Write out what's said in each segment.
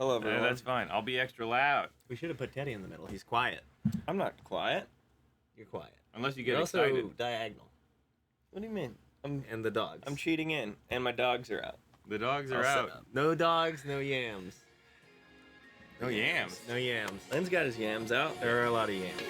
Hello, everyone. That's fine. I'll be extra loud. We should have put Teddy in the middle. He's quiet. I'm not quiet. You're quiet. Unless you You're get also excited. diagonal. What do you mean? And the dogs. I'm cheating in, and my dogs are out. The dogs are I'll out. set up. No dogs, no yams. No yams. No yams. Len's got his yams out. There are a lot of yams.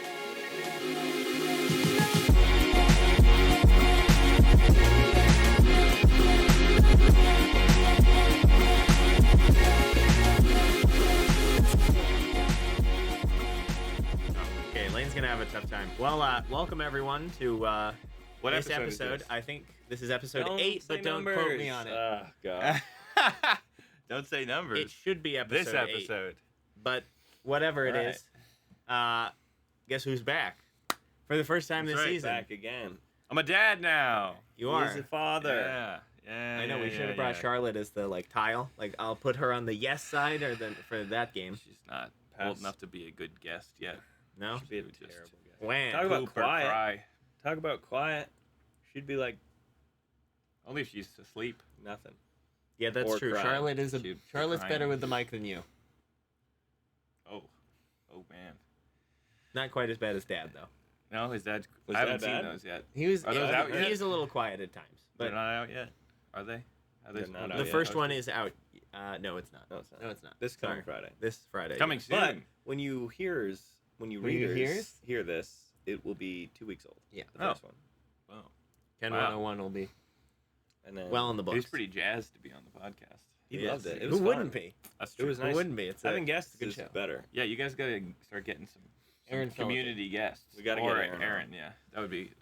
Okay, Lane's gonna have a tough time. Well, welcome everyone to What this episode is episode. this? I think this is episode Don't 8, say but don't quote numbers. me on it. Oh, God. Don't say numbers. It should be episode This 8, episode. but whatever it Right. is, guess who's back for the first time That's this right, season? Back again. I'm a dad now. You are. He's a father. Yeah. I know we should have brought Charlotte as the tile. I'll put her on the yes side or the for that game. She's not Pass. old enough to be a good guest yet. No. Should be a Just terrible guy. Wham. Talk about Poop or quiet. cry. Talk about quiet. She'd be like Only if she's asleep. nothing. Yeah, that's Or true. cry. Charlotte's better crying. with the mic than you. Oh man. Not quite as bad as Dad though. No, is that? Was I haven't that seen bad? those yet. He was. Are those out yet? He's a little quiet at times, They're but not out yet. Are they? Are they They're not supposed out to the be? yet. first Okay. one is out. No, it's not. No, it's not. No, it's not. This coming Sorry. Friday. This Friday. Coming soon. But when you readers When you hears hear this, it will be 2 weeks old. Yeah. The first one. Wow. Ken Wow. 101 will be And then well in the He books. was pretty jazzed to be on the podcast. he Yes. loved it. It Who was wouldn't fun. be? That's It true. was Who nice. wouldn't be? It's Having guests good is show. better. Yeah, you guys gotta start getting some Aaron Phillips. community guests. We gotta or get Aaron on. Yeah, that would be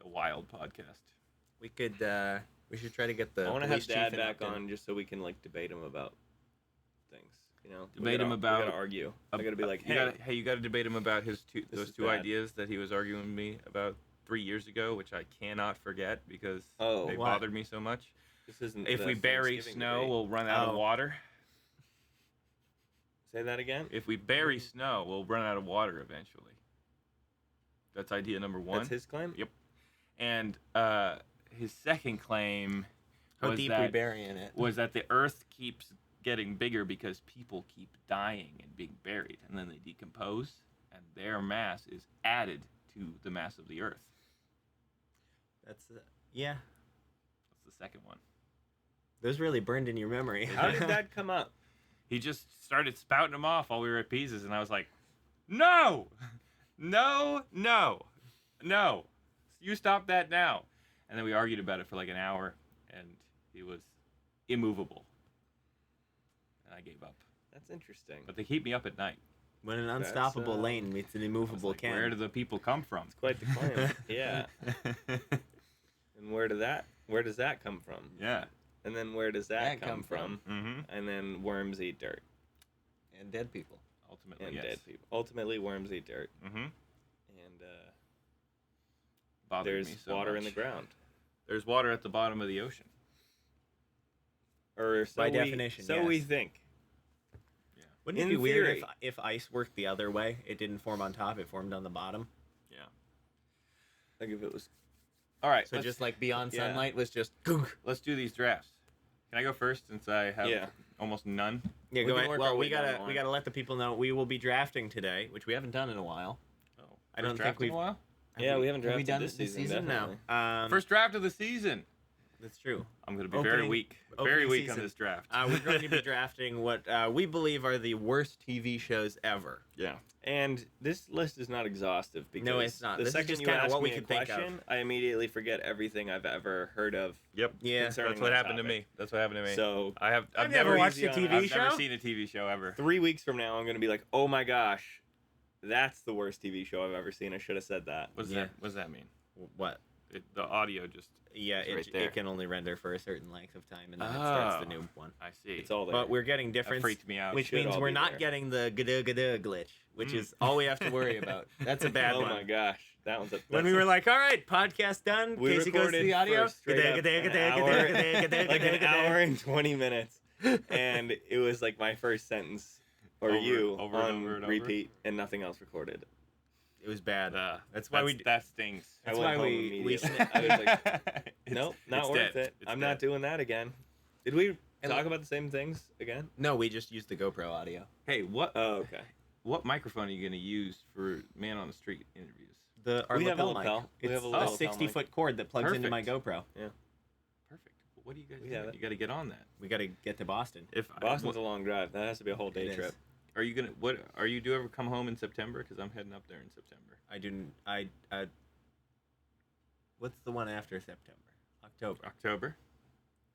a wild podcast. We could. We should try to get the. I want to police have Dad chief in back Upton. on just so we can debate him about things. You know, Debate him about- We gotta argue. I gotta be like, hey, you gotta debate him about This those is two bad. ideas that he was arguing with me about 3 years ago, which I cannot forget because Oh, they what? bothered me so much. this isn't. If the we bury Thanksgiving snow, debate. we'll run out of Oh. water. Say that again. If we bury snow, we'll run out of water eventually. That's idea number one. That's his claim. Yep. And his second claim How was deep we that bury in it? was that the Earth keeps getting bigger because people keep dying and being buried, and then they decompose, and their mass is added to the mass of the Earth. That's yeah. That's the second one. Those really burned in your memory. How did that come up? He just started spouting them off while we were at Pisa's, and I was like, no, no, no, no, you stop that now. And then we argued about it for like an hour, and he was immovable. And I gave up. That's interesting. But they keep me up at night. When an That's, unstoppable lane meets an I was immovable like, Ken. where do the people come from? It's quite the claim. Yeah. And where does that come from? Yeah. And then where does that come from? Mm-hmm. And then worms eat dirt. And dead people. Ultimately, And yes. dead people. Ultimately, worms eat dirt. Mm-hmm. And Bothered there's me so water much. in the ground. There's water at the bottom of the ocean. Or so By we, definition, so we yes. think. Wouldn't it In be weird theory. if ice worked the other way? It didn't form on top; it formed on the bottom. Yeah. Like if it was. All right. So let's, just like beyond yeah. sunlight was just. let's do these drafts. Can I go first since I have Yeah. almost none? Yeah, We go can ahead. work Well, our we way down the gotta line. we gotta let the people know we will be drafting today, which we haven't done in a while. Oh, I don't first think draft in we've- a while. Yeah, we haven't Have we drafted done this this season, now? definitely. First draft of the season. That's true. I'm going to be very Opening- weak. opening Very weak on season. this draft. We're going to be drafting what we believe are the worst TV shows ever. yeah. And this list is not exhaustive because No, it's not. the This is second just you kinda ask what we me a could think of. question, I immediately forget everything I've ever heard of. Yep. Yeah. concerning That's what that happened to topic. me. That's what happened to me. So I've never never watched a easy on- TV I've show. never seen a TV show ever. 3 weeks from now, I'm gonna be like, oh my gosh, that's the worst TV show I've ever seen. I should have said that. What does that mean? What? The audio just. Yeah, It's right there. it can only render for a certain length of time, and then it starts the new one. I see. It's all there. But we're getting That difference, freaked me out. which should means all we're be not there. getting the gada glitch, which is all we have to worry about. That's a bad oh one. my gosh, that one's a. When we were like, all right, podcast done. We Casey goes to recorded the audio. for straight up like an hour and 20 minutes, and it was like my first sentence or Over- you over and on over and over? repeat and nothing else recorded. It was bad. That's why that stings. That's I went why home we immediately. snip- I was like, It's- nope, not it's worth dead. it. It's I'm dead. not doing that again. Did we talk about the same things again? No, we just used the GoPro audio. Hey, what Oh, okay. what microphone are you gonna use for man on the street interviews? Our We have a lapel lapel. mic. We It's have a a lapel 60-foot cord that plugs into my Perfect. GoPro. Perfect. What do you guys We do? have it. You got to get on that. We got to get to Boston. If Boston's a long drive. That has to be a whole day It is. trip. are you gonna what are you do ever come home in September? Because I'm heading up there in September. I do. What's the one after September? October. October.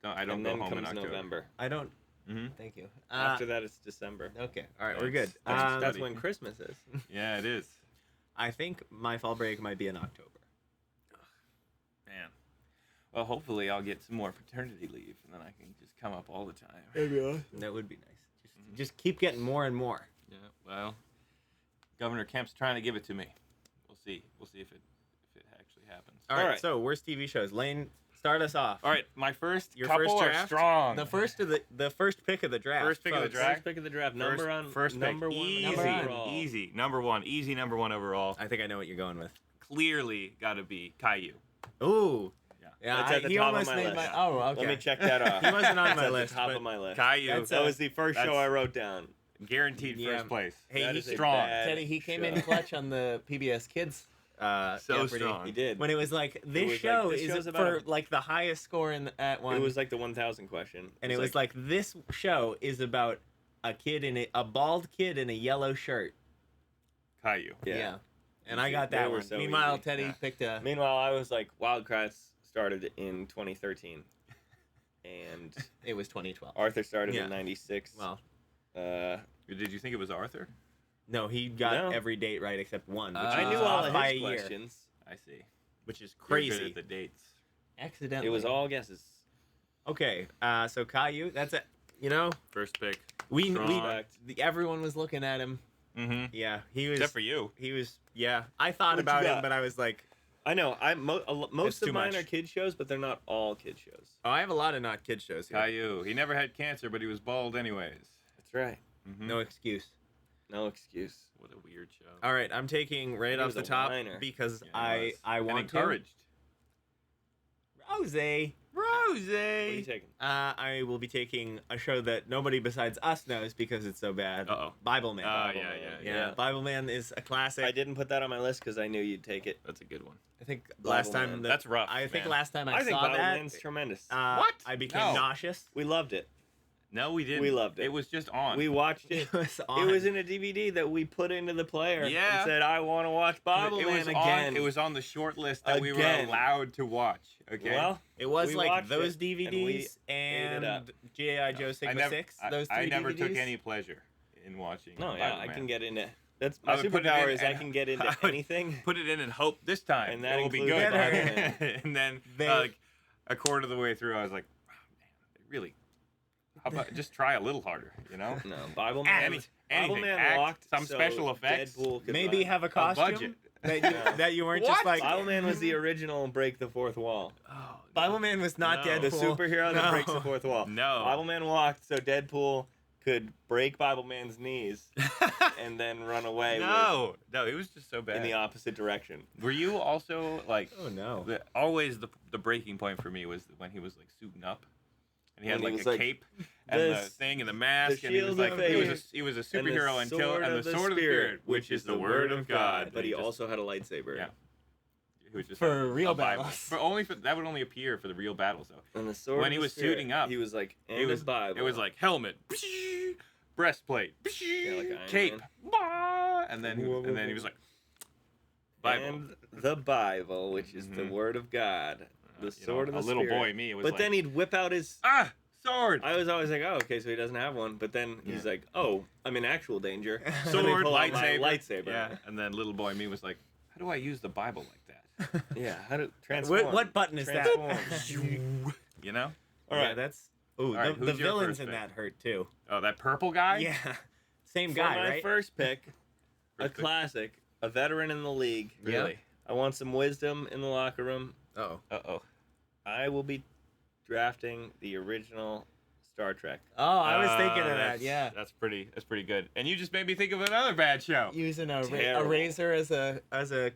No, I don't And go then home in comes October. November. I don't. Mm-hmm. Thank you. After that, it's December. Okay. All right. We're good. That's- That's study. when Christmas is. Yeah, it is. I think my fall break might be in October. Man. Well, hopefully I'll get some more paternity leave, and then I can just come up all the time. That would be nice. Just keep getting more and more. Yeah. Well, Governor Kemp's trying to give it to me. We'll see. We'll see if it actually happens. All right. right. So worst TV shows. Lane, start us off. All right. My first Your couple first are draft? strong. The first pick of the draft. First pick of the folks. draft. First pick of the draft. First pick. Number one. Easy. Number one. overall. Easy. Number one overall. I think I know what you're going with. Clearly got to be Caillou. Ooh. Yeah. Yeah. That's at the he top of almost my made list. Oh, okay. Let me check that off. He wasn't on It's my at list, the top but of my list. Caillou. That's That was the first show that's- I wrote down. Guaranteed Yeah. first place. Hey, That he's is a strong. bad Teddy, he came show. in clutch on the PBS Kids. So Jeopardy. strong. He did. When it was like this was show like, this is show's for about like the highest score at one. It was like the 1,000 question. and it was like this show is about a kid in a bald kid in a yellow shirt. Caillou. yeah. And I Easy. got They that were one. so Meanwhile, easy. Teddy Yeah. picked a. Meanwhile, I was like, Wildcats started in 2013, and It was 2012. Arthur started Yeah. in '96. Well, Did you think it was Arthur? no, he got No. every date right except one. Which I was knew all off of by his a year, questions. I see. which is You're good crazy. at the dates. Accidentally. It was all guesses. Okay, so Caillou, that's it. You know, First pick. we Strong. everyone was looking at him. Mm-hmm. Yeah, he was. Except for you. He was. Yeah, I thought What you about him, got? but I was like, I know. Most too of mine much. are kid shows, but they're not all kid shows. oh, I have a lot of not kid shows here. Caillou. He never had cancer, but he was bald anyways. That's right. Mm-hmm. No excuse. No excuse. What a weird show. All right, I'm taking right He off was the a top whiner. because Yeah, he was. I And want encouraged. to. Rose. What are you taking? I will be taking a show that nobody besides us knows because it's so bad. Uh-oh. Bible Man. Oh, Bible yeah, Man. yeah. yeah, Bible Man is a classic. I didn't put that on my list because I knew you'd take it. That's a good one. I think Bible last Man. time That's rough, I think man. last time I I think saw Bible that, Man's tremendous. What? I became No. nauseous. We loved it. No, we didn't. We loved it. It was just on. We watched it. It was It on. was in a DVD that we put into the player Yeah. and said, I want to watch Bible it Man was again. on. It was on the short list that we were Again. allowed to watch. Okay. Well, It was we like watched those it, and we DVDs ate and, it up. G.I. Joe I Sigma never, 6. Those I three never took DVDs. any pleasure in watching. no, Bible yeah, I Man. can get into That's I my would put it in superpower is I and- can get into I would anything. Put it in and hope this time And that it will be includes good. Bible Man. And then They- like a quarter of the way through, I was like, wow, man, they really. How about just try a little harder, you know? No, Bible Man. Act. Bible Anything, Man act, walked some so special effects. Deadpool could Maybe run. have a budget. costume that you weren't What? just like. Bible Man was the original break the fourth wall. Oh, Bible Man was not No. Deadpool. The superhero that No. breaks the fourth wall. No. Bible Man walked so Deadpool could break Bible Man's knees and then run away no, it was just so with, bad. in the opposite direction. Were you also like Oh no. always the breaking point for me was when he was like suiting up, and he had When he like was a like, cape and the "This- thing and the mask, the and he was shield like of he was faith he was a and the superhero until sword and the of the sword of the spirit, which is the word of God. But he just- also had a lightsaber. Yeah. He was just For a real Bible. battles. That would only appear for the real battles though. And the sword When of he the was spirit, suiting up, he was like, and It was a Bible. It was like helmet, breastplate, like Iron cape, Man. bah, and then he was like Bible. And the Bible, which is the Mhm. word of God. The You know, sword of the a little spirit. boy me. It was But like, then he'd whip out his. sword. I was always like, oh, okay, so he doesn't have one. But then he's like, oh, I'm in actual danger. Let me Sword, pull out my lightsaber. lightsaber. Yeah, and then little boy me was like, how do I use the Bible like that? Yeah. How to transform? What button is that? Transform. You know? All Yeah, right. that's. Ooh, right, the who's your villains first in pick? that hurt too. Oh, that purple guy? Yeah, same For guy, my right? first pick, a First pick. classic, a veteran in the league. Really? I want some wisdom in the locker room. Oh. Uh-oh. I will be drafting the original Star Trek. Oh, I was thinking of that. that's- Yeah, That's pretty good. And you just made me think of another bad show. using a Terrible. razor as a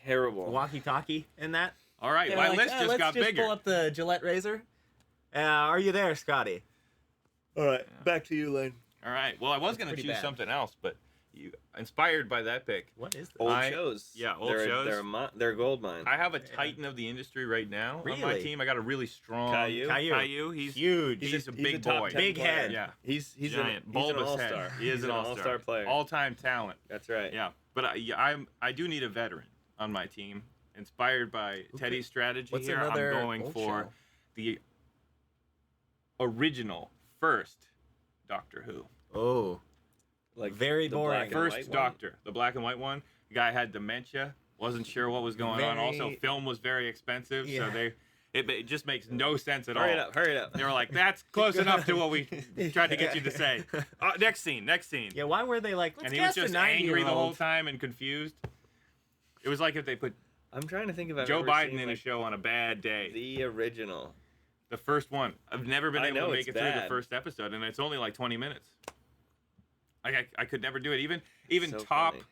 Terrible. walkie-talkie in that. All right, They're my like, list just let's got just bigger. pull up the Gillette razor. Are you there, Scotty? All right, Yeah. back to you, Lane. All right. Well, I was going to pretty choose bad. something else, but you inspired by that pick. What is this? Old I- shows. yeah, old they're, shows. They're gold mine. I have a titan of the industry right now on my Really? team. I got a really strong Caillou? Caillou. He's Huge. He's a a big top boy. 10 Big player. head. Yeah. He's Giant, an bulbous all-star. head. He is He's an all-star player. All-time talent. That's right. Yeah, but I do need a veteran on my team. Inspired by Teddy's strategy What's here, another I'm going old for show? the original first Doctor Who. Oh. Like Very the boring. black and First white one? Doctor, the black and white one. The guy had dementia, wasn't sure what was going on. Also, Very- film was very expensive, Yeah. so it just makes no sense at Hurry all. it up! Hurry it up! They were like, "That's close enough to what we tried to get you to say." Next scene. Yeah, why were they like, let's And he was cast a just angry the whole 90-year-old? time and confused. It was like if they put I'm trying to think if I've Joe ever Biden seen, in a like, show on a bad day. the original. The first one. I've never been I able know to it's make it through the bad. first episode, and it's only like 20 minutes. Like I could never do it. Even So top funny.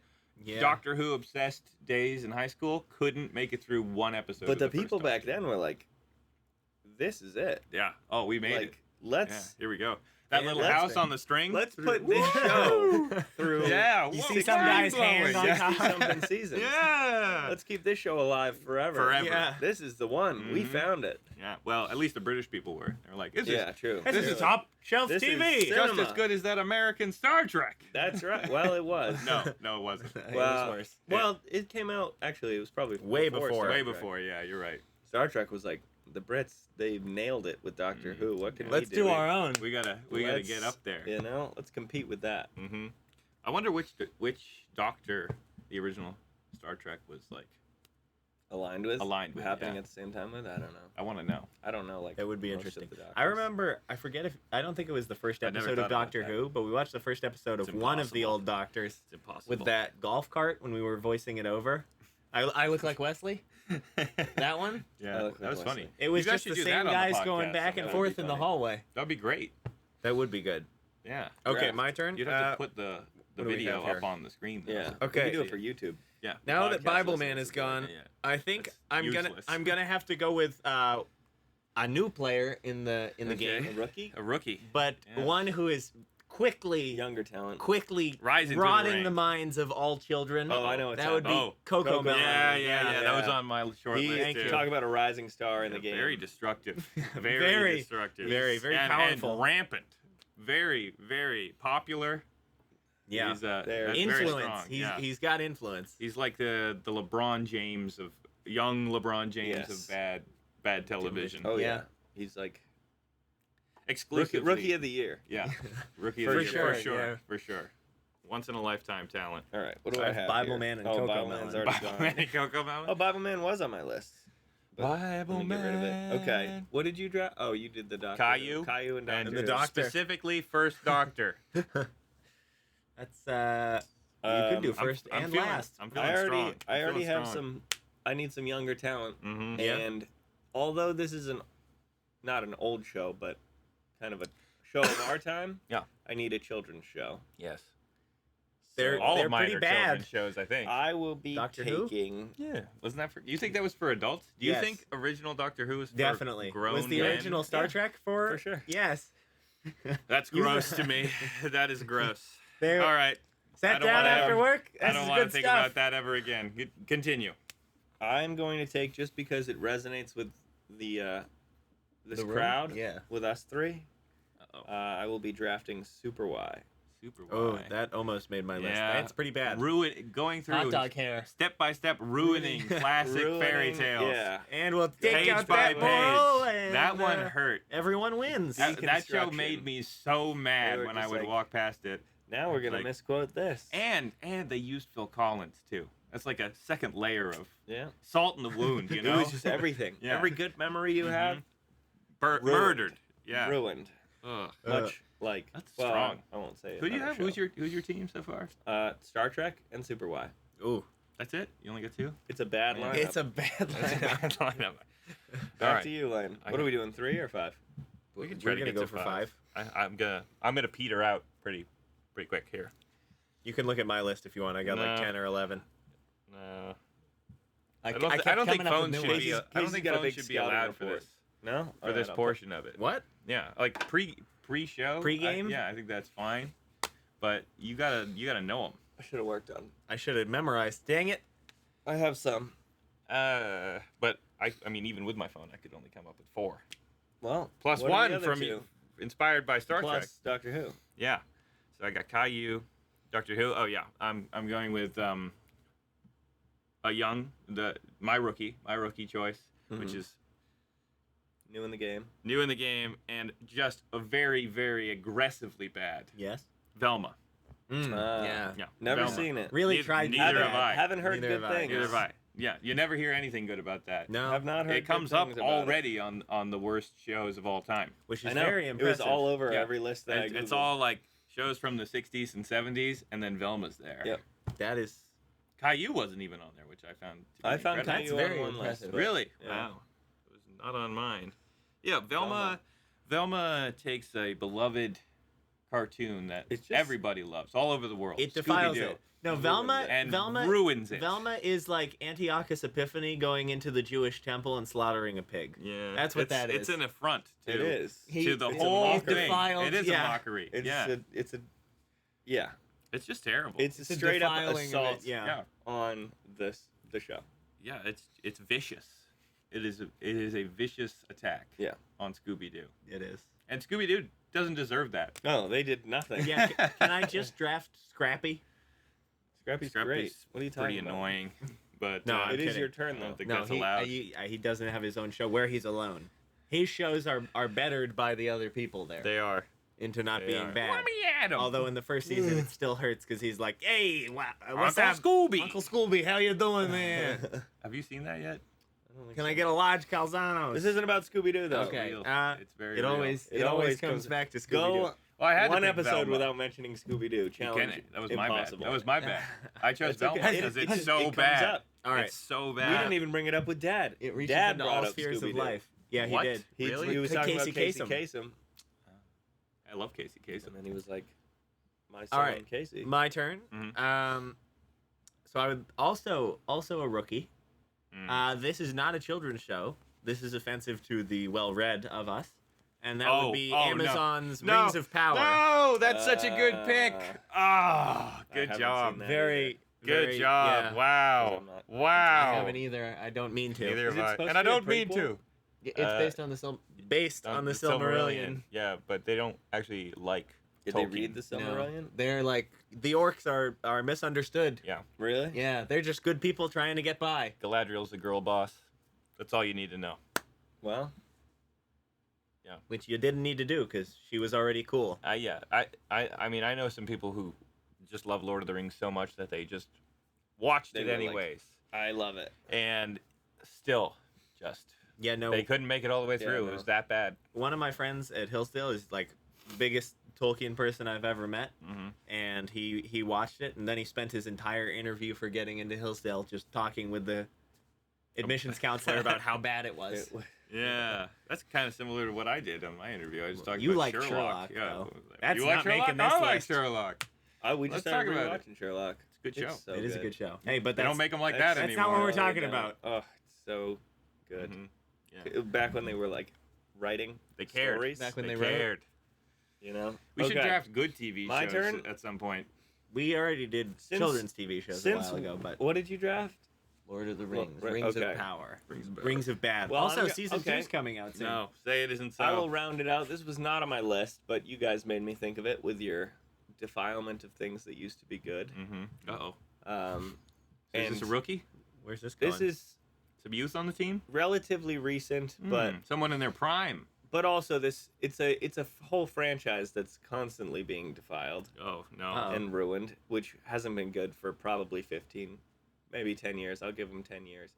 Yeah. Doctor Who obsessed days in high school couldn't make it through one episode. But of the first people back Doctor. then were like, "This is it. Yeah. Oh, we made Like, it. let's Yeah. Here we go. That Yeah, little let's- house on the string. let's put this show through. Yeah. You whoa, see some guy's hand on mind-blowing. top. 60-something seasons. Yeah. Let's keep this show alive forever. Forever. Yeah. This is the one. We Mhm. found it. Yeah. Well, at least the British people were. They were like, "This Yeah, is true. This is True. top shelf This is TV. cinema. just as good as that American Star Trek." That's right. Well, it was. No, it wasn't. It Well, was worse. Well, it came out actually. It was probably Way before. Star Way Trek. before. Yeah, you're right. Star Trek was like the Brits. They nailed it with Doctor Who. What can Let's we do? do our own. We gotta Let's- get up there. You know, let's compete with that. Mm-hmm. I wonder which Doctor the original Star Trek was like. Aligned with. Aligned with, Happening yeah. at the same time with. I don't know. I want to know. I don't know. Like That would be most of interesting. the I Doctors. remember, I forget if, I don't think it was the first I never episode of thought about Doctor that. Who, but we watched the first episode It's of one of the impossible. old Doctors It's impossible. with that golf cart when we were voicing it over. I look like Wesley? That one? Yeah, I look that like was Wesley. funny. It was You guys just the should do same that on the guys going podcast back and sometime. forth be in the funny. hallway. That'd be great. That would be good. Yeah. Okay, Draft. my turn. You'd have to put the what do we video have here? up on the screen. Though. Yeah. Okay. We can do it for YouTube. Yeah. Now that Podcast Bible listeners Man is would be like, gone, Yeah. I think That's I'm useless. gonna have to go with a new player in the Okay. game, A rookie, A rookie. but Yeah. one who is quickly younger talent. Rising to the rotting ranks. the minds of all children. Oh, I know what's that would be happening. Coco Coco Melon. Yeah. That was Yeah. on my short He, list Thank too. you. talk about a rising star in the Yeah, game. Very destructive. Very, Very destructive. very and powerful. And rampant. Very, very popular. Yeah, He's, There. that's very influence. strong. He's got influence. He's like the LeBron James of young LeBron James Yes. of bad television. Oh yeah. Yeah. He's like Exclusively. rookie of the year. Yeah. Rookie For of the year. sure, For sure. yeah. For sure. Once in a lifetime talent. All right. What do I I have have? Bible here? Man and oh, Coco Bible Melon. Man's already Bible gone. Man and Coco Melon? Oh, Bible Man was on my list. But let me get rid of it. Okay. What did you draft? Oh, you did the Doctor. Caillou. Caillou and Doctor. And the Who. Doctor. Specifically First Doctor. That's you could do I'm- first I'm and feeling, last. I'm feeling I already, strong. I already have some. I need some younger talent. Mm-hmm. Yeah. And although this is not an old show, but kind of a show of our time. Yeah. I need a children's show. Yes. They're- All they're of mine pretty are bad. children's shows, I think. I will be Doctor Who? taking. Yeah. Wasn't that for? You think that was for adults? Do you Yes. think original Doctor Who was for Definitely. grown Was the men? original Star Yeah, Trek for? for sure. Yes. That's You- gross to me. That is gross. They All right. I sat don't down wanna- after work. I This don't is want to good think stuff. about that ever again. Continue. I'm going to take just because it resonates with the this The room? crowd. Yeah. With us three. Uh-oh. I will be drafting Super Y. Super Oh, Y. that almost made my list. Yeah. That's pretty bad. Going through Hot dog hair. step by step ruining classic fairy Ruining- tales. Yeah. And we'll take Page out by that moral, page. and That one hurt. everyone wins. That show Deconstruction. made me so mad They were when I just would like- walk past it. Now we're gonna Like- misquote this. And they used Phil Collins too. That's like a second layer of Yeah. salt in the wound, you It know? was just everything. Yeah. Every good memory you have, Ruined. Murdered. Yeah. ruined. Ugh. Much like. That's well, strong. I won't say it. Who do you on our have? show. Who's your team so far? Star Trek and Super Y. Ooh, That's it? You only got two? It's a bad Yeah. lineup. it's a bad That's a lineup. bad lineup. Back All right. to you, Lane. I What got- are we doing? 3 or 5? We can We're try to gonna get go to for 5. I'm gonna peter out pretty quick here. You can look at my list if you want. I got like No. 10 or 11. No. I I don't kept think coming up with phones new should ones. be. I don't Casey's think got a phones big should be scouting allowed for report. this. No? for this portion of it. What? Yeah, like pre-show. Pre-game? Yeah, I think that's fine. But you gotta know them. I should have worked on. I should have memorized. Dang it. I have some. But I mean, even with my phone, I could only come up with 4. Well, Plus what are the one other from two? inspired by Star Trek. Plus Doctor Who. Yeah. So I got Caillou, Doctor Who. Oh yeah, I'm going with my rookie choice, which is New in the game. new in the game and just a very, very aggressively bad Yes. Velma. Yeah. Yeah. Never Velma. seen it. Really Neither- tried. neither have I. Haven't heard Neither good have I. things. Neither have I. Yeah, you never hear anything good about that. No. Have not heard. It comes up good things about already on the worst shows of all time. Which It. is I know. very It impressive. was all over Yeah. every list that I It's Googled. all like shows from the 60s and 70s, and then Velma's there. Yep. That is. Caillou wasn't even on there, which I found. to be I found incredible. Caillou very on one impressive. list. but- Really? Yeah. Wow. It was not on mine. Yeah, Velma takes a beloved cartoon that It's just- everybody loves all over the world. It defiles Scooby-Doo. it. No, Ruins Velma. it. And Velma ruins it. Velma is like Antiochus Epiphanes going into the Jewish temple and slaughtering a pig. Yeah, That's what it's, that It's is. an affront to, It is. to the it's a whole mockery. thing. Defiled, It is yeah. a mockery. It's yeah, yeah. it's just terrible. It's a It's a straight up defiling of it, assault yeah. yeah, on the show. yeah. It's vicious. It is a vicious attack. Yeah. On Scooby-Doo, It is. and Scooby-Doo doesn't deserve that. No, they did nothing. Yeah. Can I just draft Scrappy? Scrappy's great. Scrappy's What are you talking pretty about? annoying, but No, I'm It is kidding. your turn I though. don't think No, that's allowed. he doesn't have his own show where he's alone. His shows are bettered by the other people there They are. into not They being are. bad. Let me at 'em. Although in the first season it still hurts because he's like, "Hey, what's up, Uncle Scooby. Uncle Scooby? How you doing, man? Have you seen that yet? Can I get a large calzone?" This isn't about Scooby Doo though. Okay. Real. It's very It real. always It it always always comes comes- back to Scooby Go Well, I had one to pick episode Velma. without mentioning Scooby Doo. You Challenge. can't. That was my impossible. bad. That was my bad. I chose That's okay. Velma because It- it's so it comes bad. up. All right. It's so We bad. didn't even bring it up with Dad. It reaches Dad into brought all up spheres of Scooby-Doo. life. Yeah, he What? did. Really? He was talking about Casey Casey Kasem. Kasem, I love Casey Kasem. and then he was like, "My son All right. Casey." My turn. Mhm. So I would also a rookie. Mm. This is not a children's show. This is offensive to the well-read of us, and that Oh, would be oh, no. Amazon's No. Rings of Power. No, that's such a good pick. I Ah, good haven't job. seen that Very Good very- job. yeah. Wow. I'm not- I Wow. haven't either. I don't mean to. Neither Is have it I. supposed And to I be a don't mean prequel? to. It's based based on the Silmarillion. Yeah, but they don't actually like Did Tolkien. they read the Silmarillion? No, they're like the orcs are misunderstood. Really? Yeah, they're just good people trying to get by. Galadriel's the girl boss. That's all you need to know. Well, Which you didn't need to do because she was already cool. Yeah. I mean, I know some people who just love Lord of the Rings so much that they just watched They it were like- anyways. I love it. And still, just Yeah, no. they couldn't make it all the way Yeah, through. no. It was that bad. One of my friends at Hillsdale is like biggest Tolkien person I've ever met, Mm-hmm. and he watched it, and then he spent his entire interview for getting into Hillsdale just talking with the admissions counselor about how bad it was. Yeah, that's kind of similar to what I did on my interview. I was talking You about like Sherlock. Sherlock, Yeah. though. Like, That's you like not Sherlock? making this I like list. Sherlock. We Let's just talk started about it. watching Sherlock. It's a good show. So It is a good show. Hey, but They that's, don't make them like that's- that that's anymore. not what we're No, talking they about. don't. Oh, it's so good. Mhm. Yeah. Back when they were like writing They cared. stories, Back when They they wrote. cared. you know. We should Okay. draft good TV My shows turn? at some point. we already did Since- children's TV shows a Since while ago, but what did you draft? Lord of the Well, Rings, right, Rings okay. of Power, Rings of Power. Rings of Bad. Well, also, I'm season okay. 2's coming out soon. No, say it isn't so. I will round it out. This was not on my list, but you guys made me think of it with your defilement of things that used to be good. Mm-hmm. Uh-oh. Um, So is this a rookie? Where's this going? this is Some youth on the team? relatively recent, but Someone in their prime. also it's a whole franchise that's constantly being defiled Oh, no. Uh-oh. and ruined, which hasn't been good for probably 15, maybe 10 years. I'll give them 10 years.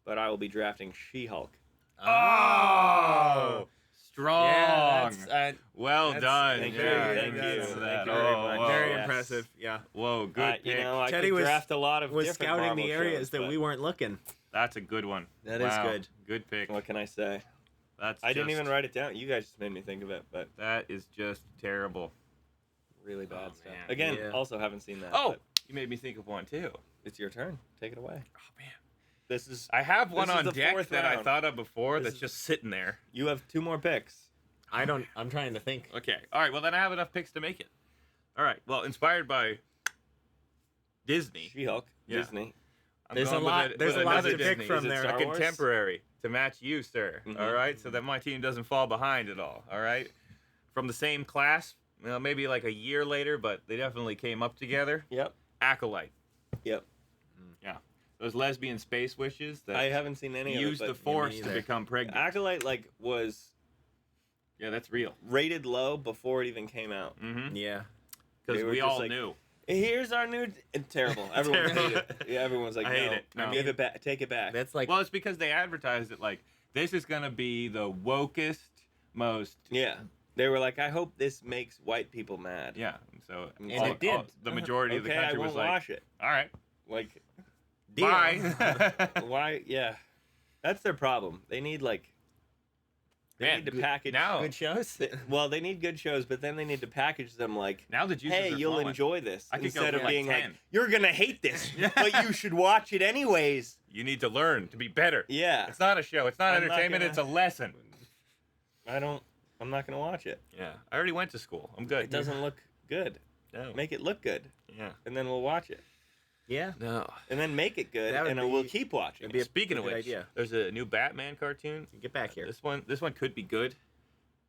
But I will be drafting She-Hulk. Oh! Strong. Yeah, well that's- done. thank you, yeah, thank you, congrats thank for that. you very Oh, much. whoa. very yes. impressive. Yeah, Whoa, good pick. You know, I Teddy could was- draft a lot of was different scouting Marvel the areas shows, that but we weren't looking. That's a good one. That is Wow. good. Good pick. What can I say? That's I didn't just- even write it down. You guys just made me think of it, but That is just terrible. really bad Oh, stuff. man. Again, Yeah. also haven't seen that. Oh, but you made me think of one too. it's your turn. Take it away. Oh man, This is I have one This is on the deck fourth that I round. thought of before This that's is- just sitting there. you have 2 more picks. I'm trying to think. Okay. All right. Well, then I have enough picks to make it. All right. Well, inspired by Disney. She-Hulk, Yeah. Disney. I'm There's a going lot. with There's a lot another to pick Disney. from Is it there. Star A Wars? contemporary to match you, sir. Mhm. All right, so that my team doesn't fall behind at all. All right, from the same class, maybe like a year later, but they definitely came up together. Yep. Acolyte. Yep. Yeah, those lesbian space wishes that I haven't seen any use of the it, but force to neither. become pregnant. Acolyte was Yeah, that's real. rated low before it even came out. Mm-hmm. Yeah. Because They were we just all like- knew. Here's our new terrible. Everyone Terrible. hated it. Yeah, everyone's like, I hate no, it. No. give it back, take it back. That's like Well, it's because they advertised it like this is gonna be the wokest, most. Yeah, they were like, I hope this makes white people mad. Yeah. So And it did. the majority of the Okay, country I was won't like, watch it. all right, Like, deal. bye. why? Yeah, that's their problem. They need they Man, need to good- package. now- Good shows. Well, they need good shows, but then they need to package them like, Now the juices hey, are you'll flowing. enjoy this, I could go instead for of like being 10. like, you're gonna hate this, but you should watch it anyways. You need to learn to be better. Yeah, It's not a show. It's not I'm not entertainment. gonna- It's a lesson. I'm not gonna watch it. Yeah. I already went to school. I'm good. It doesn't look good. No. Make it look good, Yeah. and then we'll watch it, Yeah. No. and then make it good, That would and we'll be- keep watching. that'd be a Speaking of good which, idea. there's a new Batman cartoon. Get back here. This one could be good,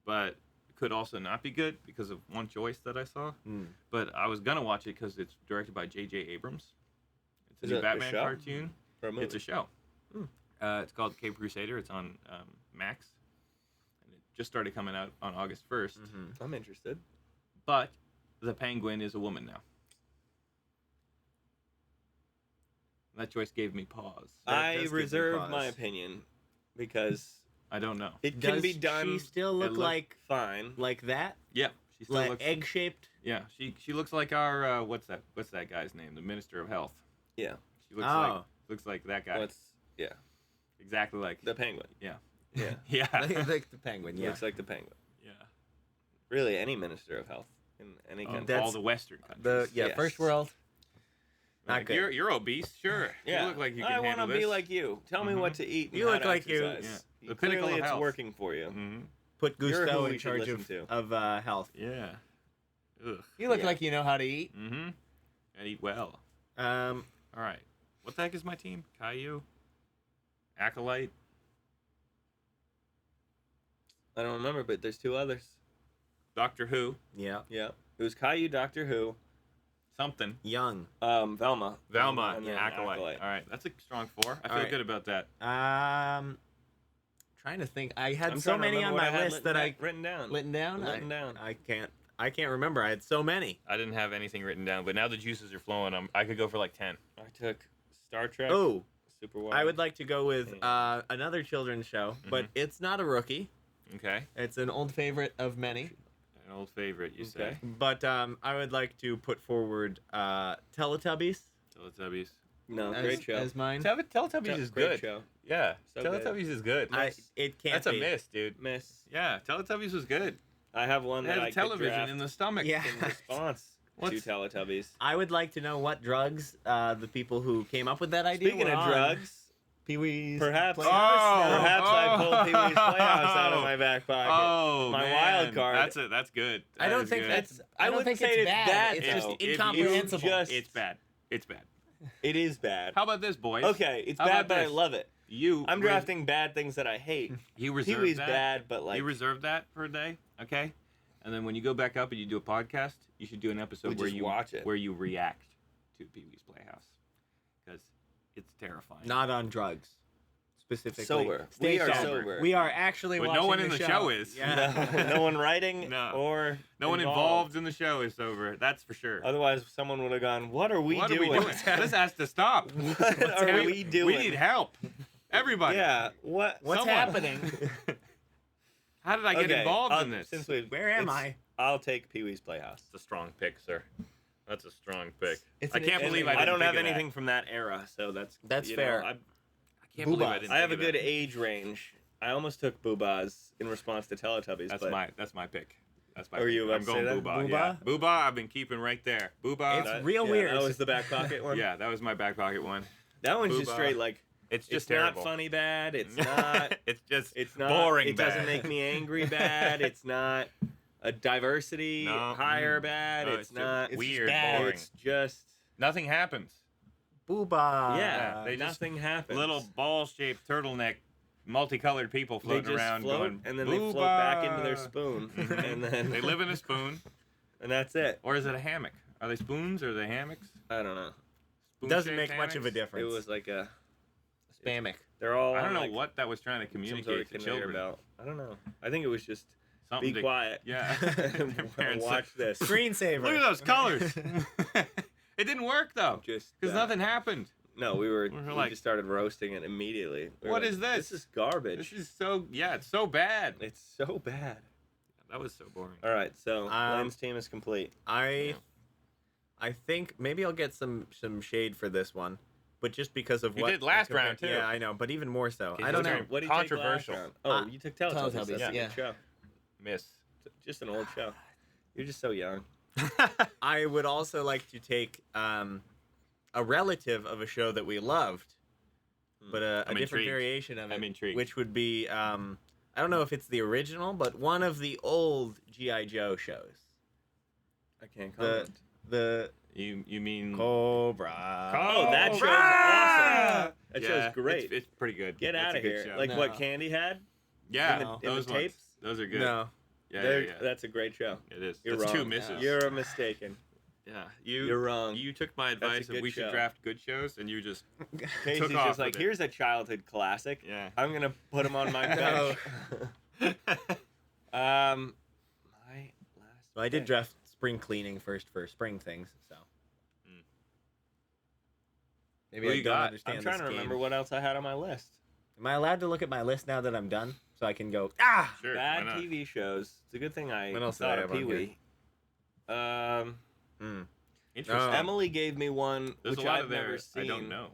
but could also not be good because of one choice that I saw. Mm. But I was gonna watch it because it's directed by J.J. Abrams. It's a Is new it a Batman show? cartoon. For a movie. It's a show. Hmm. It's called Cape Crusader. It's on Max, and it just started coming out on August 1st. Mm-hmm. I'm interested. But the Penguin is a woman now. That choice gave me pause. That I does give me reserve pause. my opinion because I don't know. it can be done She still look look- like fine. that? Yeah, she still Like looks. egg shaped? Yeah, she looks like our what's that guy's name? The Minister of Health. Yeah. She looks Oh. like that guy. What's Exactly like the penguin? Yeah. Yeah. Yeah. like the penguin. Yeah. Looks like the penguin. Yeah. Really, any minister of health in any country. That's- all the Western countries. The Yes. first world. Not Like, good. you're obese, sure. Yeah. You look like you can I handle wanna this. be like you. Tell me Mhm. what to eat. And You how look to like you. exercise. Yeah. The pinnacle Clearly, of it's health. working for you. Mm-hmm. Put You're who Gusto we in should charge listen of health. Yeah. Ugh. You look Yeah. like you know how to eat. Mm-hmm. And eat well. Um, All right. What the heck is my team? Caillou? Acolyte? I don't remember, but there's 2 others. Doctor Who? yeah. Yeah. It was Caillou, Doctor Who, Something. Young. Velma. Velma. and Yeah, then Acolyte. All right. That's a strong 4. I feel right. good about that. Trying to think. I had I'm so trying to many on remember what my I had list that I written down. written down. Written down. I can't remember. I had so many. I didn't have anything written down, but now the juices are flowing. I could go for like 10. I took Star Trek. Oh, Super Wild. I would like to go with another children's show, but it's not a rookie. Okay. It's an old favorite of many. An old favorite, you say. Okay. But I would like to put forward Teletubbies Teletubbies. No, as, great show. as mine. Teletubbies is Great good. show. Yeah. So good. Teletubbies is good. It can't That's a be. miss, dude. Miss. Yeah, Teletubbies was good. I have one They that had I a television could draft in the stomach. Yeah. in response to What's- Teletubbies. I would like to know what drugs the people who came up with that idea Speaking were of on. drugs, Pee-wee's perhaps Playhouse? Oh, perhaps I pulled Pee Wee's Playhouse out of my back pocket. Oh, My man. wild card. That's good. I That don't is think good. that's. I I don't wouldn't think say it's it's bad. bad, It's though. just If you incomprehensible. just- It's bad. It's bad. It is bad. How about this, boys? Okay, it's How bad, about but I this? love it. You. I'm drafting bad things that I hate. You Pee reserve Wee's that. bad, but like You reserve that for a day, okay? And then when you go back up and you do a podcast, you should do an episode We where just you watch it. where you react to Pee Wee's Playhouse, because it's terrifying. Not on drugs, specifically. sober. Stay We are sober. sober. We are actually But watching no one the in the show is. Yeah. no one writing No. or No one involved in the show is sober. That's for sure. Otherwise, someone would have gone, "What are we What doing? are we doing? This has to stop. What are we doing? We need help. Everybody. Yeah. What? What's Someone. happening? How did I get Okay, involved I'll- in this? Since we, Where am it's- I? I'll take Pee Wee's Playhouse. That's a strong pick, sir. That's a strong pick. It's I an can't believe interesting- I I didn't don't have think of that. anything from that era, so that's you know, fair. I I can't believe I Boobas. didn't. I have a think of good that. age range. I almost took Boobas in response to Teletubbies. That's but my pick. That's my Are pick. you about I'm to going say that? Booba. Booba? Yeah. Booba, I've been keeping right there. Booba. It's real yeah, weird. That was the back pocket one. Yeah, that was my back pocket one. That one's just Booba. straight like It's just It's terrible. not funny bad. It's not. It's not boring. It bad. doesn't make me angry bad. It's not a diversity No, hire bad. no, it's just not. It's weird, just bad. boring. It's just Nothing happens. Booba. yeah. they just- nothing happens. Little ball-shaped turtleneck, multicolored people they floating just around float, going, and then they float back into their "Booba." spoon, Mhm. and then They live in a spoon, and that's it. or is it a hammock? Are they spoons or are they hammocks? I don't know. Doesn't Spoon-shaped make much of a hammocks? difference. It was like a. Spamic. They're all. I don't on, know like, what that was trying to some sort communicate of to conveyor children. belt. I don't know. I think it was just Something be to- quiet. Yeah. and Their parents watch this. Screensaver. Look at those colors. It didn't work though, Just because nothing happened. No, we like- just started roasting it immediately. We were What like, is this? This is garbage. This is it's so bad. It's so bad. That was so boring. All right, so Glenn's team is complete. I think maybe I'll get some shade for this one, but just because of You what did last round, too. Yeah, I know, but even more so. Okay, I don't those know. are What did you Controversial. take last round? Oh, you took Teletubbies. Teletubbies, That's a yeah. good show. Miss. Just an old show. You're just so young. I would also like to take a relative of a show that we loved, but a I'm different intrigued. variation of it, I'm intrigued. which would be I don't know if it's the original, but one of the old G.I. Joe shows. I can't comment. The You mean Cobra. Oh, that show's Cobra! awesome. That Yeah, show's great. It's pretty good. Get That's out a of good here. show. Like No. what Candy had? yeah, in the those ones. tapes? Those are good. No. Yeah, They're- yeah, yeah. That's a great show. It is. You're That's wrong. two misses. You're mistaken. Yeah, You're wrong. You took my advice good of we should show. draft good shows, and you just Casey's off just like, with it. here's a childhood classic. yeah. I'm gonna put him on my No. bench. My last. Well, I did pick. draft spring cleaning first for spring things, so. Mm. Maybe Who I you don't got? understand I'm trying this to game. remember what else I had on my list. Am I allowed to look at my list now that I'm done, so I can go? Sure. why Bad not? TV shows. It's a good thing I What else did thought I of have on Pee-wee. Interesting. Emily gave me one There's which a lot I've of there never seen. I don't know.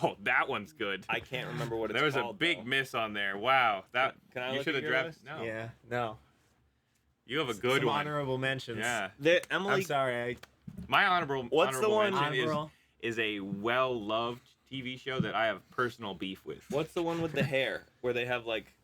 Oh, that one's good. I can't remember what it's There was called. a big though. miss on there. Wow. That Can I you look should at have your drafted. list? No. Yeah, no. You have a good Some one. honorable mentions. Yeah. Emily. I'm sorry. My honorable What's the honorable one- mention Honorable. is a well-loved TV show that I have personal beef with. What's the one with the hair where they have like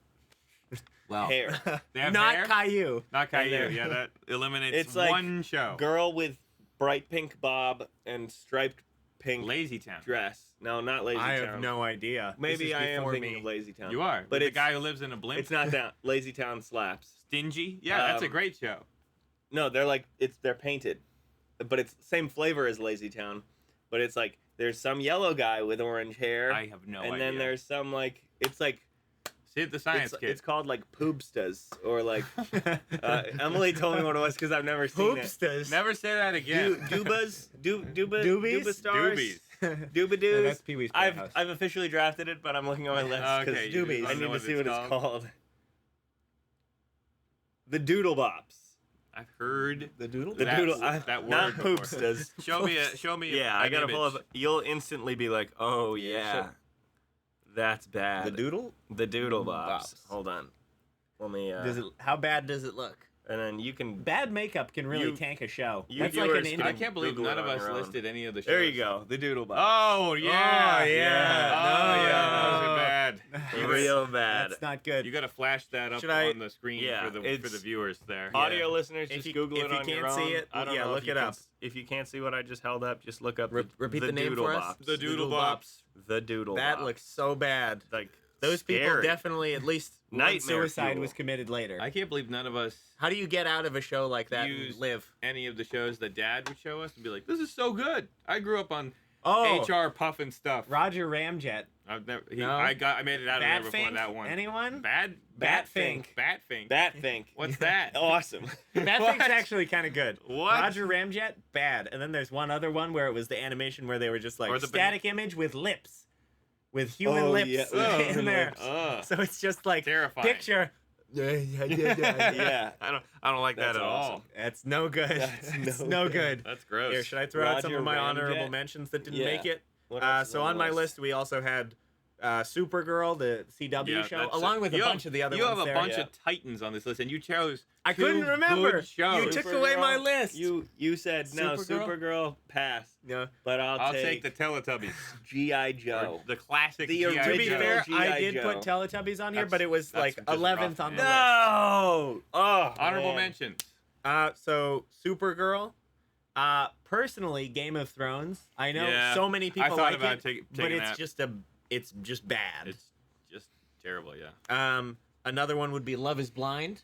Well, hair? They have not hair? Caillou. Not Caillou. there- Yeah, that eliminates It's like one show. Girl with bright pink bob and striped pink Lazy Town. dress. No, not Lazy I Town. have no idea. Maybe This is I am before thinking me. of Lazy Town. You are. But But the it's- guy who lives in a blimp. It's not that. Lazy Town slaps. Stingy. Yeah, that's a Um, great show. No, they're like they're painted, but it's the same flavor as Lazy Town, but it's like there's some yellow guy with orange hair, I have no and idea. then there's some like it's like See the science kid. it's called like Poopstas or like Emily told me what it was because I've never seen it. Hoopsters. Never say that again. Dubas, Duba Doobies? Duba stars, Doobies. Dooba No, doos. that's Pee-wee's I've Playhouse. I've officially drafted it, but I'm looking at my list because Okay, you Doobies. I wanna need know to see what it's called. The Doodle Bops. I've heard The doodle. The That's- Doodle. that not word before. Poopstas. Show me. Yeah, I gotta pull up. You'll instantly be like, oh yeah, Sure. that's bad. The doodle. The Doodle Bops. Bops. Hold on. Let me. Does it? How bad does it look? And then you can. Bad makeup can really You- tank a show. you That's like viewers an can- I can't believe Google none it of on us your own. listed any of the shows. There you go. The Doodle Bops. Oh yeah. Oh, yeah. Oh No. yeah. Those are bad. Real bad. That's not good. You gotta flash that up Should I- on the screen Yeah, for it's- the viewers there. Audio listeners, If just you- Google if it you on your can't own. see it, I don't yeah, know look if you it can up. if you can't see what I just held up, just look up. Repeat the name Doodle for us. Bops. The Doodle Bops. The Doodle. That Bops. looks so bad. like Those people scary. definitely at least one Nightmare suicide fuel. was committed later. I can't believe none of us How do you get out of a show like that Use- and live? any of the shows that Dad would show us and be like, "This is so good." I grew up on Oh, HR puffin stuff. Roger Ramjet. I've never. No. I made it out of there before Batfink? that one. Anyone? Bad Batfink. Batfink. Batfink. What's that? Awesome. Batfink's What? actually kind of good. What? Roger Ramjet, bad. And then there's one other one where it was the animation where they were just like Or the static image with lips, with human Oh, lips yeah. Oh, in there. lips. Ugh. So it's just like Terrifying. picture. Yeah. I don't like That's that at all. awesome. That's no good. That's It's no no good. good. That's gross. Here, should I throw out some Roger of my Ramjet? honorable mentions that didn't Yeah. make it? What else is So on the my list, we also had Supergirl, the CW Yeah, show, that's along it. with a You bunch have- of the other You ones have a there. bunch Yeah. of titans on this list, and you chose. I couldn't two remember. good shows. You took away my list. You said no, Supergirl? Supergirl, pass. Yeah. But I'll take the Teletubbies. GI Or Joe. the classic The G.I. To be original Joe. fair, I G.I. did put Joe. Teletubbies on here, That's- but it was that's like just 11th rough, on the man. list. No. Oh, Honorable man. mentions. So Supergirl. Personally, Game of Thrones. I know Yeah, so many people I thought like about it, taking but that. it's just bad. It's just terrible. Yeah. Another one would be Love Is Blind,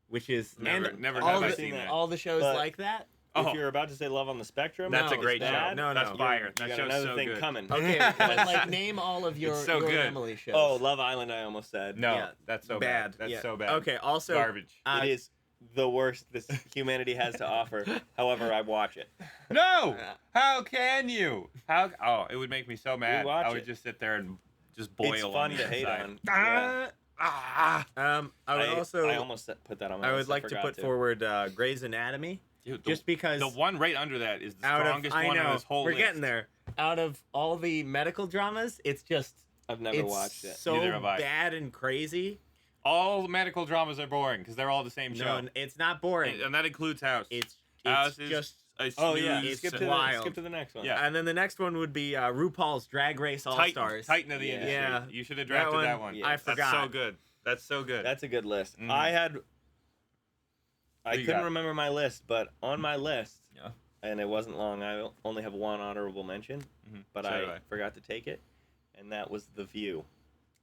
which is Never all have I the, seen that. all the shows But- like that. If Oh. you're about to say Love on the Spectrum, That's a No, great it's show. bad, No, That's no. fire. you That got show's another so thing good. coming. Okay, but like name all of your, so your good. Emily shows. Oh, Love Island. I almost said. No, Yeah. that's so bad. bad. That's Yeah. so bad. Okay, also Garbage. It is the worst this humanity has to offer. However, I watch it. No! How can you? How? Oh, it would make me so mad. watch I would it. just sit there and just boil. It's on fun the to hate inside. on. Yeah. I would also I almost put that on my I list. would like to put forward Grey's Anatomy, Dude, just because the one right under that is the out of strongest I one know on this whole we're list. getting there. Out of all the medical dramas, it's just I've never it's watched it. so Neither have I. bad and crazy. All medical dramas are boring because they're all the same No, show, it's not boring. and that includes House. It's House is just a Oh yeah, snooze it's and- skip to the next one. Yeah. and then the next one would be RuPaul's Drag Race All Stars. Titan of the Yeah. industry. Yeah. You should have That drafted one, that one. yeah. I That's forgot. so good. That's so good. That's a good list. Mhm. I What you couldn't got? remember my list, but on my list, Yeah. and it wasn't long. I only have one honorable mention, Mhm. but So do I forgot to take it, and that was The View.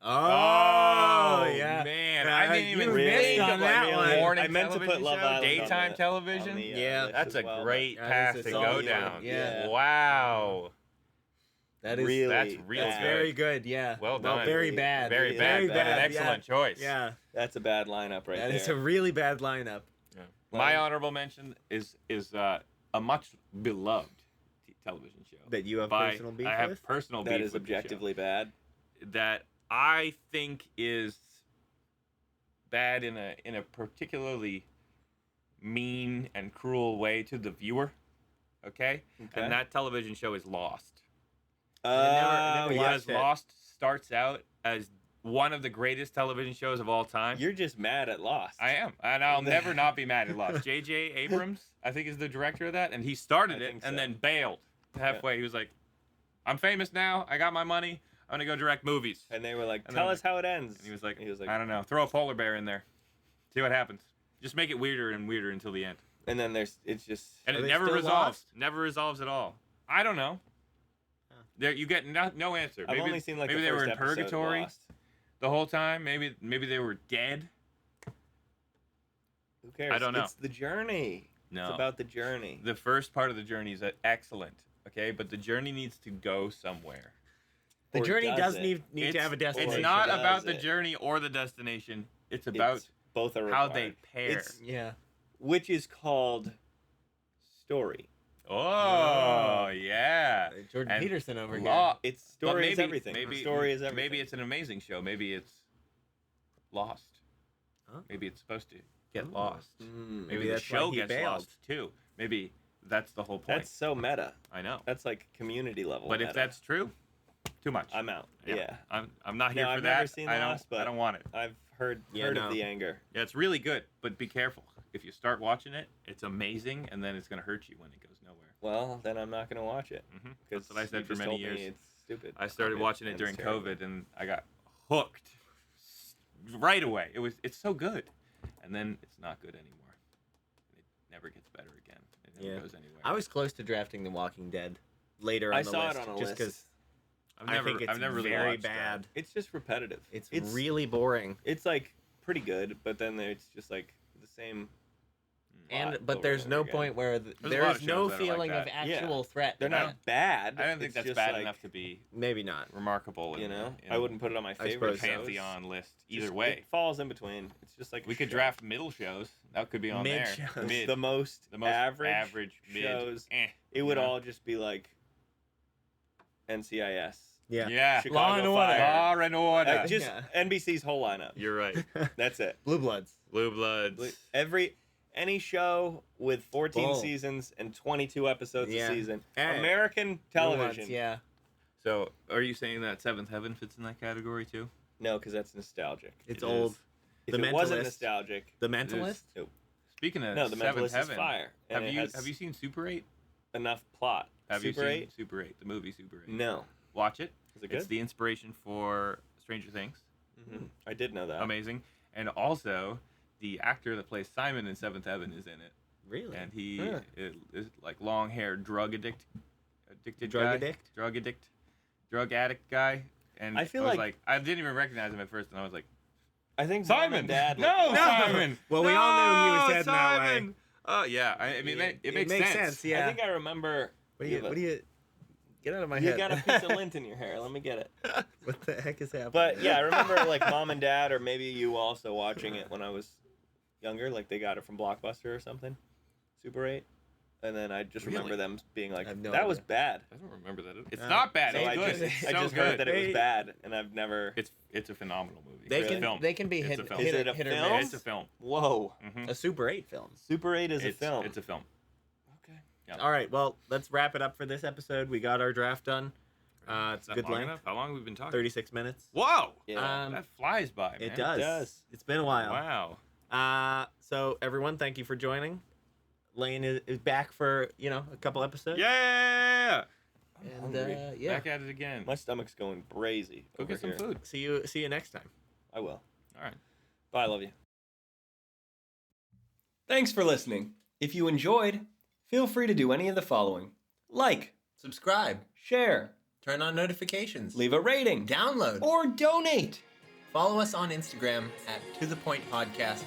Oh, yeah. man, Yeah, I didn't you even missed think on about that it. one. Morning I meant to put television Love show, Island on daytime the- television. on the, Yeah. list That's as a well, great That path is to a go solid down. one. Yeah. Wow. That is really, That's real it's good. very good. Yeah. Well done. Very bad. Very Very bad. bad, An excellent choice. Yeah. That's a bad lineup right That there. is a really bad lineup. My honorable mention is a much beloved television show That you have by personal beef I have with? personal That beef is with the show. objectively bad. That I think is bad in a particularly mean and cruel way to the viewer. Okay? Okay. And that television show is Lost. never yeah. watched Because it. Lost starts out as one of the greatest television shows of all time. You're just mad at Lost. I am, and I'll never not be mad at Lost. J.J. Abrams, I think, is the director of that, and he started I it think and so. then bailed halfway. He was like, "I'm famous now. I got my money. I'm gonna go direct movies." And they were like, And "Tell then- us how it ends." And he was like, "I "I don't know. Throw a polar bear in there. See what happens. Just make it weirder and weirder until the end." And then it's just. And Are it they never still resolves. lost? Never resolves at all. I don't know. Huh. There, you get no answer. I've only seen like maybe the they first were in episode of purgatory Lost. the whole time. Maybe they were dead. Who cares? I don't know. It's the journey. No. It's about the journey. The first part of the journey is excellent, okay? But the journey needs to go somewhere. The Or journey does it? need to have a destination. It's not does about the it? journey or the destination. It's about It's- both are how required. they pair. It's- Yeah. which is called story. Oh, yeah. Jordan And Peterson over here. Law. It's But story maybe, is everything. Maybe, Story is everything. Maybe it's an amazing show. Maybe it's lost. Huh? Maybe it's supposed to get Ooh. lost. Mm, Maybe the that's why show he gets bailed. lost too. Maybe that's the whole point. that's so meta. I know. That's like community level. But if meta. that's true, too much. I'm out. Yeah. I'm not here No, for I've that. never seen I don't. Lost, but- I don't want it. I've heard Yeah, no. of the anger. Yeah, it's really good, but be careful. If you start watching it, it's amazing, and then it's gonna hurt you when it goes nowhere. Well, then I'm not gonna watch it. Mm-hmm. Because That's what I said for many years. It's stupid. I started And watching it and during it's terrible. COVID, and I got hooked right away. It's so good, and then it's not good anymore. It never gets better again. It never Yeah. goes anywhere. I was close to drafting The Walking Dead later on I the saw list, it on a just list. because I've I think it's never really very watched that. bad. It's just repetitive. It's really boring. It's like pretty good, but then it's just like the same. And plot but over there's and no over again. point where There's a lot there's of no shows that are like feeling of that. actual threat. They're in not it. bad. I don't think It's that's just bad like, enough to be Maybe not. remarkable. You in know, in I wouldn't put it on my I favorite suppose so. pantheon list either Just- way. It falls in between. It's just like a We could show. draft middle shows. That could be on Mid there. shows. Mid. the most The most average mid. shows. Eh, It would you know? all just be like NCIS, Yeah. Yeah. Chicago Law and Order. Fire. Law and Order. Like, just Yeah. NBC's whole lineup. You're right. That's it. Blue Bloods. Blue Bloods. Any show with 14 Bull. seasons and 22 episodes Yeah. a season, Hey. American Blue television. Bloods, yeah. So, are you saying that Seventh Heaven fits in that category too? No, because that's nostalgic. It's It old. is. If The it wasn't Mentalist. nostalgic, The It is. Mentalist? Speaking of no, the Seventh Mentalist is Heaven, fire. And it has have you seen Super 8? enough plot? Have Super you seen 8? Super 8, the movie Super 8? No. Watch it. Is it good? It's the inspiration for Stranger Things. I did know that. Amazing. And also, the actor that plays Simon in Seventh Heaven is in it. Really? And he Huh. is like long-haired drug addict guy. And I feel was like- I didn't even recognize him at first, and I was like, I think Mom Simon, and Dad. no, Simon. Well, we no, all knew he was heading that way. Simon. Oh yeah, I mean it makes sense. Yeah. I think I remember. What do you? Get out of my You head. got a piece of lint in your hair. Let me get it. What the heck is happening? But yeah, I remember like Mom and Dad, or maybe you also watching it when I was younger. Like they got it from Blockbuster or something. Super 8. And then I just remember Really? them being like, I have no "That was idea. bad." I don't remember that. It's Uh, not bad. So It's I good. just, It's I so just good. heard that it was They- bad, and I've never. It's a phenomenal movie. They It's a can film. they can be It's hit, a film. hit, Is it a hit or film? miss. It's a film. Whoa, Mhm. A Super 8 film. Super 8 is a It's film. It's a film. Okay. Yeah. All right, well, let's wrap it up for this episode. We got our draft done. It's Is that good long length. enough? How long have we been talking? 36 minutes. Whoa! Yeah. Um, That flies by, man. It does. does. It's been a while. Wow. So everyone, thank you for joining. Lane is back for a couple episodes. Yeah! And hungry. yeah. Back at it again. My stomach's going crazy. Go over get some here. food. See you next time. I will. All right. Bye. I love you. Thanks for listening. If you enjoyed, feel free to do any of the following: like, Subscribe. share, Turn on notifications. leave a rating, Download. or donate. Follow us on Instagram at tothepointpodcast_.